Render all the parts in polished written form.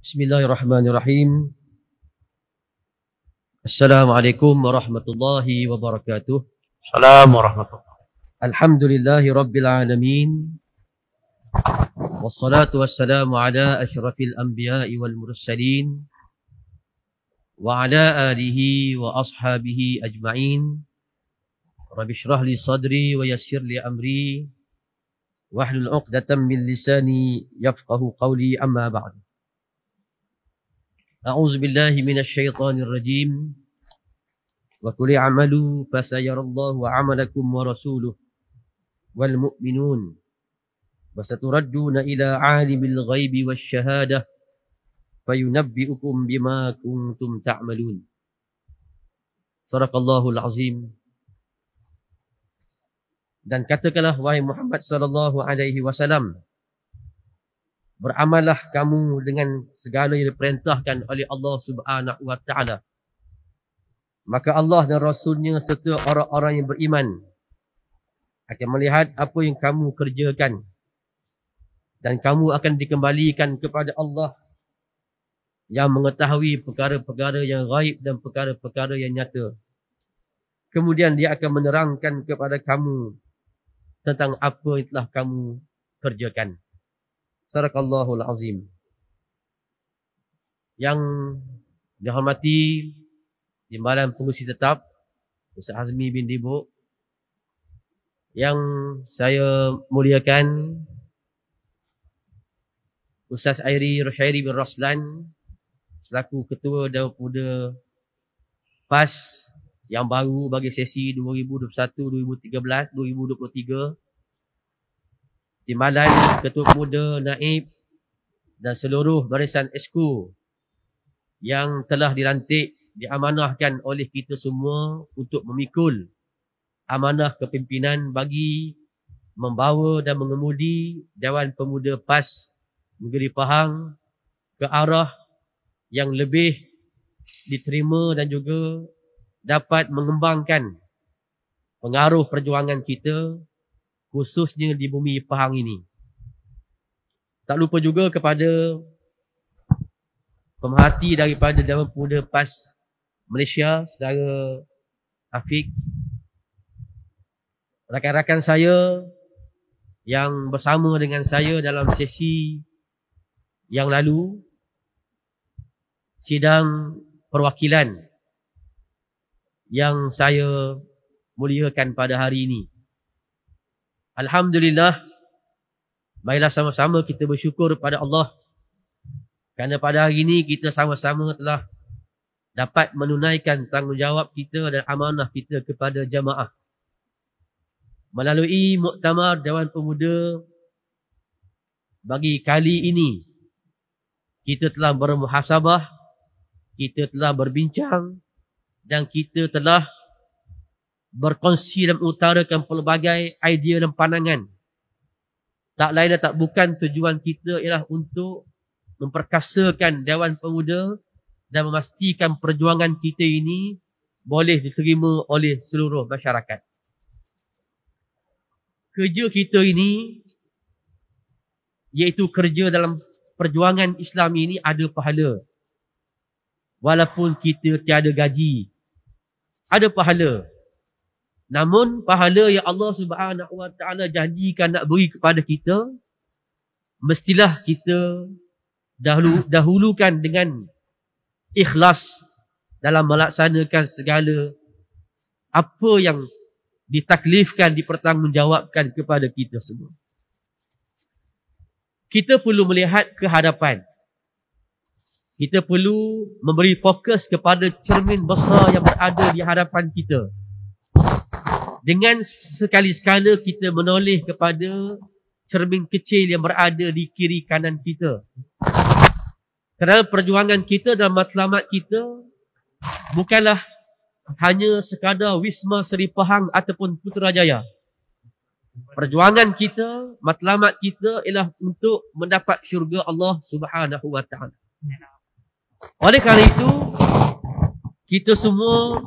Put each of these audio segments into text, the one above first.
Bismillahirrahmanirrahim. Assalamualaikum warahmatullahi wabarakatuh. Assalamualaikum warahmatullahi. Alhamdulillahi rabbil alamin. Wassalatu wassalamu ala asyrafil anbiya'i wal mursalin wa ala alihi wa ashabihi ajma'in. Rabbi shrah li sadri wa yassir li amri wahlul 'uqdatam min lisani yafqahu qawli, amma ba'd. A'udzu billahi minasy syaithanir rajim. Wa qul i'malu fasayarallahu 'amalakum wa rasuluhu wal mu'minun wa saturadduna ila 'alimil ghaibi wasy-syahadah fayunabbi'ukum bima kuntum ta'malun. Shadaqallahul azim. Dan katakanlah wahai Muhammad sallallahu alaihi wasallam, beramallah kamu dengan segala yang diperintahkan oleh Allah Subhanahu wa taala. Maka Allah dan Rasulnya serta orang-orang yang beriman akan melihat apa yang kamu kerjakan, dan kamu akan dikembalikan kepada Allah yang mengetahui perkara-perkara yang gaib dan perkara-perkara yang nyata. Kemudian dia akan menerangkan kepada kamu tentang apa yang telah kamu kerjakan. Sadaqallahul azim. Yang dihormati Timbalan Pengurusi Tetap Ustaz Hazmi bin Dibuk, yang saya muliakan Ustaz Airi Rosyairi bin Roslan selaku Ketua Dewan Pemuda PAS yang baru bagi sesi 2021, 2013, 2023. Timbalan Ketua Pemuda Naib dan seluruh barisan Esko yang telah dilantik, diamanahkan oleh kita semua untuk memikul amanah kepimpinan bagi membawa dan mengemudi Dewan Pemuda PAS Negeri Pahang ke arah yang lebih diterima dan juga dapat mengembangkan pengaruh perjuangan kita, khususnya di bumi Pahang ini. Tak lupa juga kepada pemerhati daripada Dewan Pemuda PAS Malaysia, saudara Afiq, rakan-rakan saya yang bersama dengan saya dalam sesi yang lalu, sidang perwakilan yang saya muliakan pada hari ini. Alhamdulillah, marilah sama-sama kita bersyukur pada Allah kerana pada hari ini kita sama-sama telah dapat menunaikan tanggungjawab kita dan amanah kita kepada jamaah. Melalui muktamar Dewan Pemuda bagi kali ini, kita telah bermuhasabah, kita telah berbincang, dan kita telah berkongsi dan mengutarakan pelbagai idea dan pandangan. Tak lain dan tak bukan tujuan kita ialah untuk memperkasakan Dewan Pemuda dan memastikan perjuangan kita ini boleh diterima oleh seluruh masyarakat. Kerja kita ini, iaitu kerja dalam perjuangan Islam ini, ada pahala. Walaupun kita tiada gaji, ada pahala. Namun pahala yang Allah Subhanahu wa taala janjikan nak beri kepada kita, mestilah kita dahulukan dengan ikhlas dalam melaksanakan segala apa yang ditaklifkan, dipertanggungjawabkan kepada kita semua. Kita perlu melihat ke hadapan. Kita perlu memberi fokus kepada cermin besar yang berada di hadapan kita. Dengan sekali-sekala kita menoleh kepada cermin kecil yang berada di kiri kanan kita. Kerana perjuangan kita dan matlamat kita bukanlah hanya sekadar Wisma Seri Pahang ataupun Putrajaya. Perjuangan kita, matlamat kita ialah untuk mendapat syurga Allah Subhanahu wa taala. Oleh kerana itu, kita semua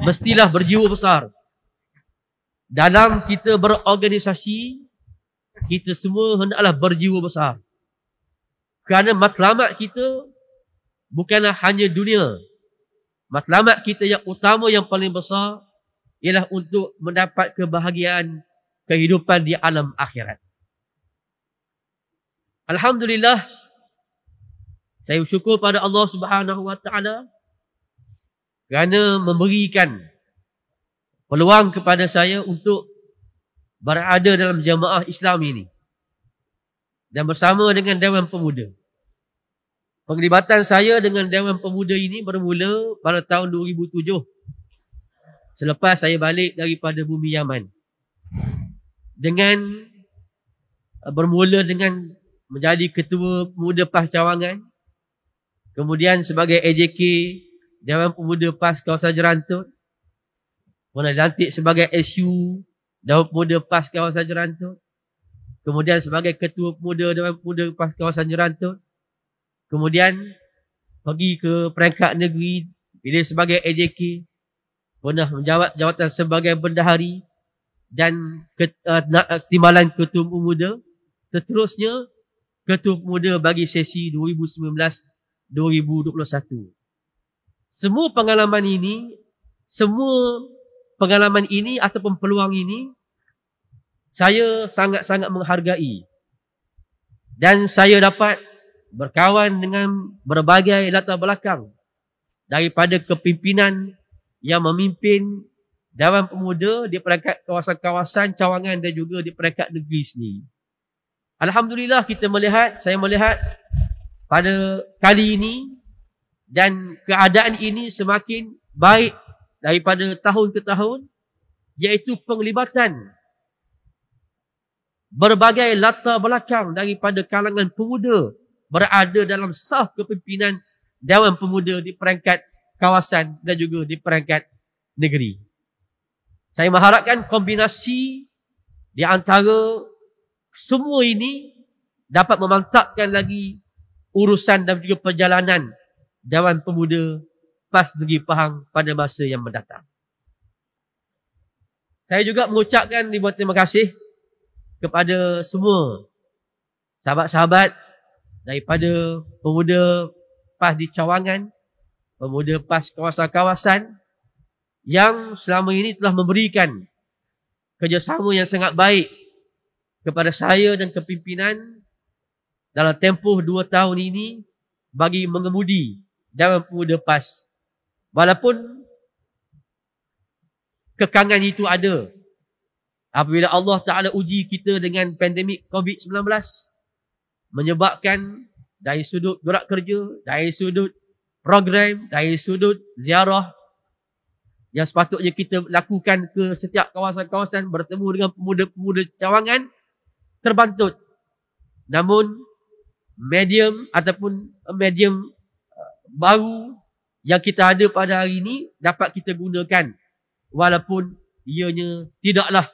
mestilah berjiwa besar. Dalam kita berorganisasi, kita semua hendaklah berjiwa besar. Kerana matlamat kita bukanlah hanya dunia. Matlamat kita yang utama, yang paling besar, ialah untuk mendapat kebahagiaan kehidupan di alam akhirat. Alhamdulillah, saya bersyukur pada Allah Subhanahu wa taala kerana memberikan peluang kepada saya untuk berada dalam jamaah Islam ini dan bersama dengan Dewan Pemuda. Penglibatan saya dengan Dewan Pemuda ini bermula pada tahun 2007 selepas saya balik daripada bumi Yaman. Bermula dengan menjadi ketua pemuda PAS Cawangan, kemudian sebagai AJK Dewan Pemuda PAS Kawasan Jerantut, kemudian dilantik sebagai SU Dewan Pemuda PAS Kawasan Jerantut, kemudian sebagai ketua pemuda Dewan Pemuda PAS Kawasan Jerantut, kemudian pergi ke peringkat negeri, pilih sebagai AJK, pernah menjawat jawatan sebagai bendahari dan timbalan ketua pemuda, seterusnya ketua pemuda bagi sesi 2019-2021. Semua pengalaman ini ataupun peluang ini saya sangat-sangat menghargai, dan saya dapat berkawan dengan berbagai latar belakang, daripada kepimpinan yang memimpin Dewan Pemuda di peringkat kawasan-kawasan Cawangan dan juga di peringkat negeri sendiri. Alhamdulillah, saya melihat pada kali ini, dan keadaan ini semakin baik daripada tahun ke tahun, iaitu penglibatan berbagai latar belakang daripada kalangan pemuda berada dalam saf kepimpinan Dewan Pemuda di peringkat kawasan dan juga di peringkat negeri. Saya mengharapkan kombinasi di antara semua ini dapat memantapkan lagi urusan dan juga perjalanan Dewan Pemuda PAS Negeri Pahang pada masa yang mendatang. Saya juga mengucapkan ribuan terima kasih kepada semua sahabat-sahabat daripada pemuda PAS di Cawangan, pemuda PAS kawasan-kawasan yang selama ini telah memberikan kerjasama yang sangat baik kepada saya dan kepimpinan dalam tempoh 2 tahun ini bagi mengemudi Dewan Pemuda PAS. Walaupun kekangan itu ada, apabila Allah Ta'ala uji kita dengan pandemik COVID-19, menyebabkan dari sudut gerak kerja, dari sudut program, dari sudut ziarah yang sepatutnya kita lakukan ke setiap kawasan-kawasan, bertemu dengan pemuda-pemuda Cawangan, terbantut. Namun medium baru yang kita ada pada hari ini dapat kita gunakan, walaupun ianya tidaklah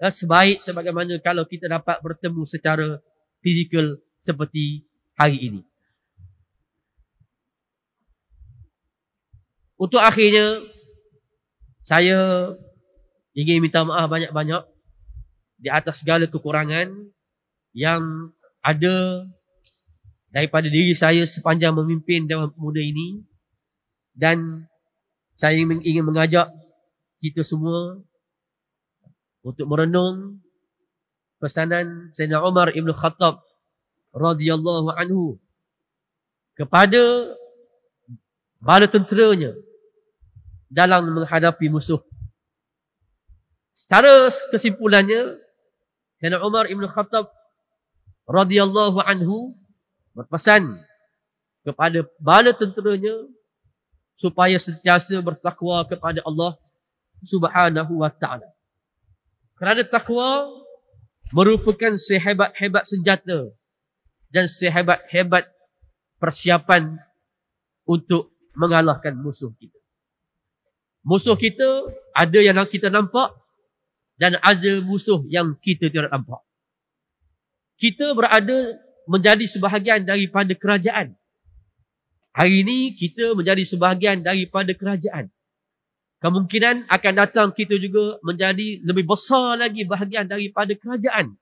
sebaik sebagaimana kalau kita dapat bertemu secara fizikal seperti hari ini. Untuk akhirnya, saya ingin minta maaf banyak-banyak di atas segala kekurangan yang ada daripada diri saya sepanjang memimpin Dewan Pemuda ini, dan saya ingin mengajak kita semua untuk merenung pesanan Sayyidina Umar Ibn Khattab radhiyallahu anhu kepada bala tenteranya dalam menghadapi musuh. Secara kesimpulannya, Sayyidina Umar Ibn Khattab radhiyallahu anhu berpesan kepada bala tenteranya supaya sentiasa bertakwa kepada Allah Subhanahu wa taala. Kerana takwa merupakan sehebat-hebat senjata dan sehebat-hebat persiapan untuk mengalahkan musuh kita. Musuh kita ada yang kita nampak dan ada musuh yang kita tidak nampak. Kita berada menjadi sebahagian daripada kerajaan. Hari ini kita menjadi sebahagian daripada kerajaan. Kemungkinan akan datang kita juga menjadi lebih besar lagi bahagian daripada kerajaan.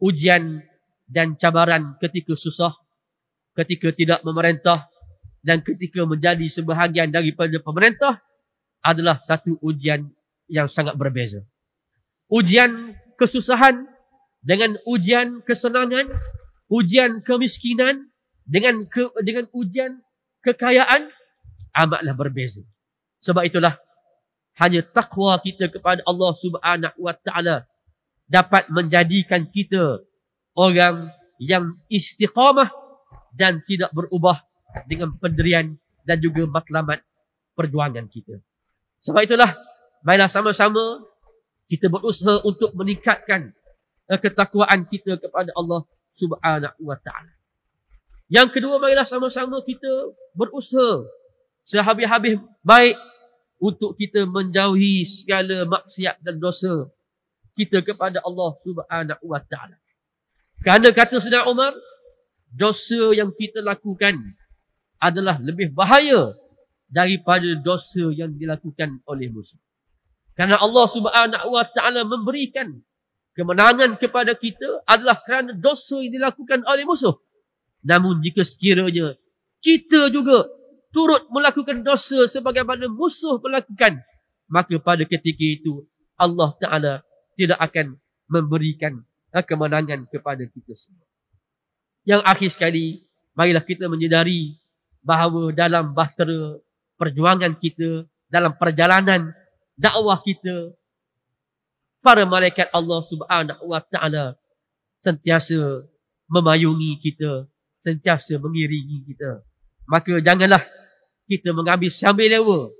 Ujian dan cabaran ketika susah ketika tidak memerintah dan ketika menjadi sebahagian daripada pemerintah adalah satu ujian yang sangat berbeza. Ujian kesusahan dengan ujian kesenangan, ujian kemiskinan dengan ujian kekayaan amatlah berbeza. Sebab itulah hanya takwa kita kepada Allah Subhanahu wa taala dapat menjadikan kita orang yang istiqamah dan tidak berubah dengan pendirian dan juga matlamat perjuangan kita. Sebab itulah, marilah sama-sama kita berusaha untuk meningkatkan ketakwaan kita kepada Allah Subhanahu wa taala. Yang kedua, marilah sama-sama kita berusaha sehabis-habis baik untuk kita menjauhi segala maksiat dan dosa kita kepada Allah Subhanahu wa taala. Kerana kata Sayyidina Umar, dosa yang kita lakukan adalah lebih bahaya daripada dosa yang dilakukan oleh musuh. Kerana Allah Subhanahu wa taala memberikan kemenangan kepada kita adalah kerana dosa yang dilakukan oleh musuh. Namun jika sekiranya kita juga turut melakukan dosa sebagaimana musuh melakukan, maka pada ketika itu Allah Ta'ala tidak akan memberikan kemenangan kepada kita semua. Yang akhir sekali, marilah kita menyedari bahawa dalam bahtera perjuangan kita, dalam perjalanan dakwah kita, para malaikat Allah Subhanahu wa taala sentiasa memayungi kita, sentiasa mengiringi kita. Maka janganlah kita mengambil sambil lewa.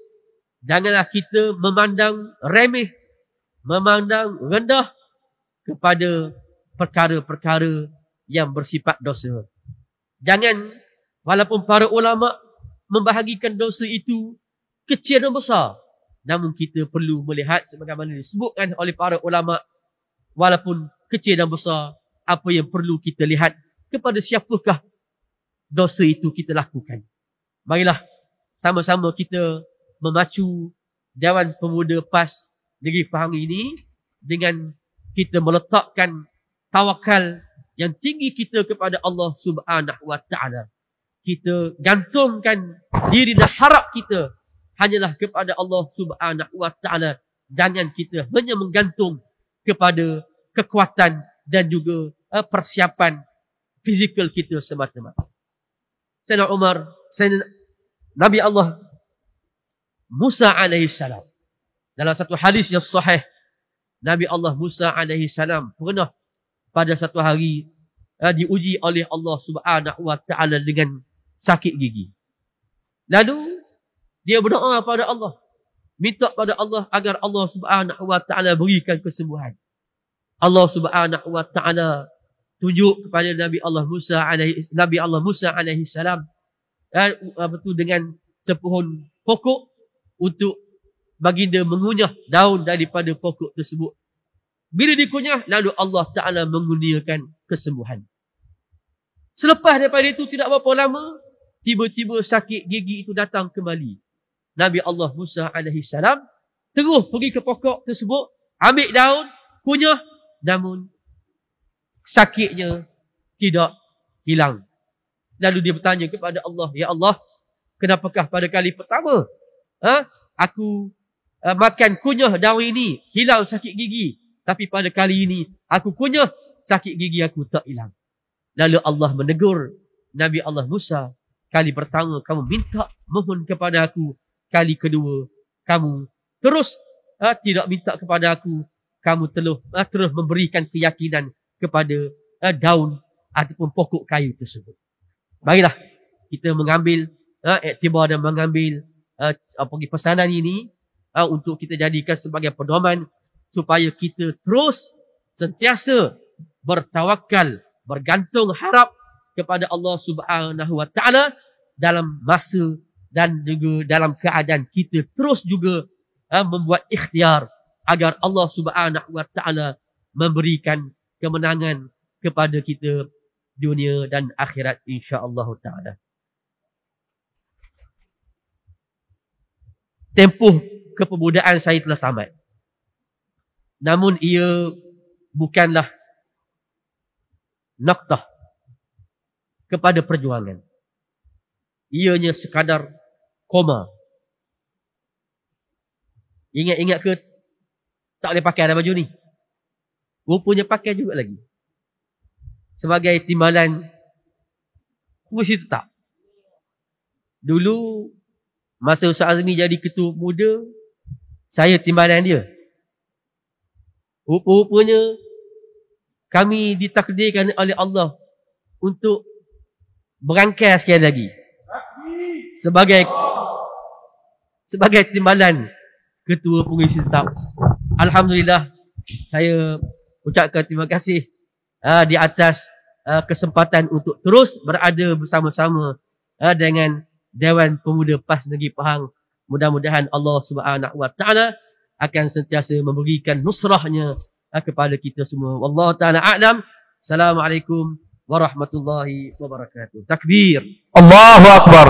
Janganlah kita memandang remeh, memandang rendah kepada perkara-perkara yang bersifat dosa. Jangan, walaupun para ulama membahagikan dosa itu kecil dan besar, namun kita perlu melihat sebagaimana disebutkan oleh para ulama, walaupun kecil dan besar, apa yang perlu kita lihat, kepada siapakah dosa itu kita lakukan. Marilah sama-sama kita memacu Dewan Pemuda PAS Negeri Pahang ini dengan kita meletakkan tawakal yang tinggi kita kepada Allah Subhanahu wa taala. Kita gantungkan diri dan harap kita hanyalah kepada Allah Subhanahu wa taala. Jangan kita hanya menggantung kepada kekuatan dan juga persiapan fizikal kita semata-mata. Sayyidina Umar, Nabi Allah Musa alaihi salam, dalam satu hadis yang sahih, Nabi Allah Musa alaihi salam pernah pada satu hari diuji oleh Allah Subhanahu wa taala dengan sakit gigi. Lalu dia berdoa pada Allah, minta pada Allah agar Allah Subhanahu wa taala berikan kesembuhan. Allah Subhanahu wa taala tunjuk kepada Nabi Allah Musa alaihi salam dengan sepohon pokok untuk baginda mengunyah daun daripada pokok tersebut. Bila dikunyah, lalu Allah Ta'ala mengurniakan kesembuhan. Selepas daripada itu tidak berapa lama, tiba-tiba sakit gigi itu datang kembali. Nabi Allah Musa alaihi salam terus pergi ke pokok tersebut, ambil daun, kunyah, namun sakitnya tidak hilang. Lalu dia bertanya kepada Allah, ya Allah, kenapakah pada kali pertama aku makan kunyah daun ini hilang sakit gigi, tapi pada kali ini aku kunyah sakit gigi aku tak hilang. Lalu Allah menegur Nabi Allah Musa, kali pertama kamu minta mohon kepada aku, kali kedua kamu terus tidak minta kepada aku, kamu terus memberikan keyakinan kepada daun ataupun pokok kayu tersebut. Marilah kita mengambil iktibar dan mengambil pesanan ini untuk kita jadikan sebagai pedoman supaya kita terus sentiasa bertawakal, bergantung harap kepada Allah Subhanahu wa taala dalam masa dan juga dalam keadaan kita terus juga membuat ikhtiar agar Allah Subhanahu wa taala memberikan kemenangan kepada kita dunia dan akhirat insya-Allah taala. Tempoh kepemudaan saya telah tamat. Namun ia bukanlah naqtah kepada perjuangan. Ianya sekadar koma. Ingat-ingat ke tak boleh pakai ada baju ni? Rupanya pakai juga lagi. Sebagai timbalan mesti tetap. Dulu masa Ustaz Azmi jadi ketua muda, saya timbalan dia. Rupanya kami ditakdirkan oleh Allah untuk berangkai sekali lagi sebagai timbalan ketua pengisi tetap. Alhamdulillah, saya ucapkan terima kasih di atas kesempatan untuk terus berada bersama-sama dengan Dewan Pemuda PAS Negeri Pahang. Mudah-mudahan Allah Subhanahu Wa Taala akan sentiasa memberikan nusrahnya kepada kita semua. Wallahu taala a'lam. Assalamualaikum warahmatullahi wabarakatuh. Takbir. Allahu Akbar.